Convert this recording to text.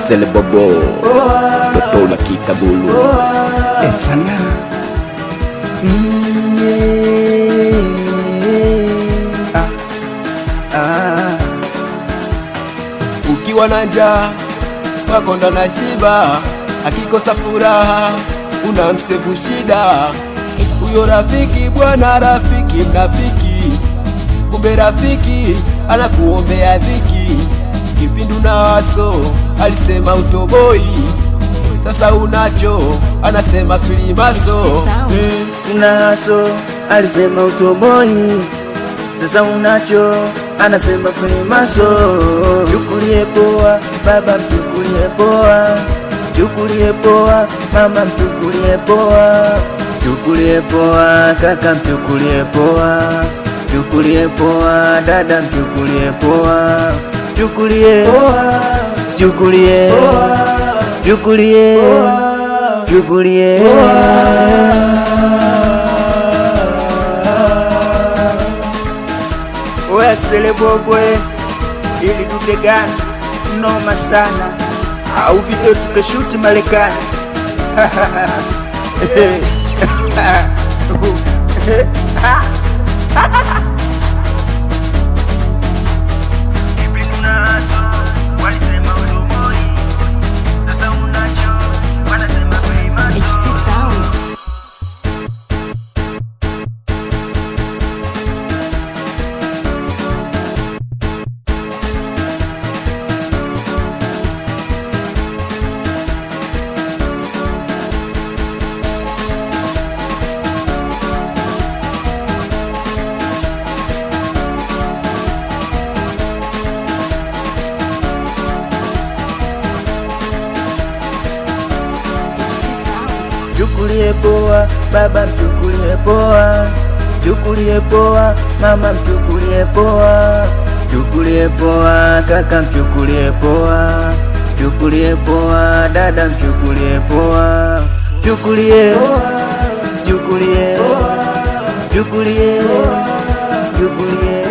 Sele Bobo Toto la Kitabulu Etsana Ukiwa na njaa wakonda na shiba, akikosa furaha unamsevu shida. Huyo rafiki bwana, rafiki mnafiki, kumbe rafiki anakuombea dhiki. Kipindu na waso alisema utoboi, sasa unacho anasema filimaso. Unaso alisema utoboi, sasa unacho anasema filimaso. Chukulie poa baba, mchukulie poa, chukulie poa mama, mchukulie poa, chukulie poa kaka, mchukulie poa, chukulie poa dada, mchukulie poa, chukulie chukulie chukulie chukulie. Oya Sele Bobo, ili tutegana noma sana, au video tukashuti Marekani. Chukulie poa baba, mchukulie poa, chukulie poa mama, mchukulie poa, chukulie poa kaka, mchukulie poa, chukulie poa dada, mchukulie poa, chukulie chukulie chukulie chukulie.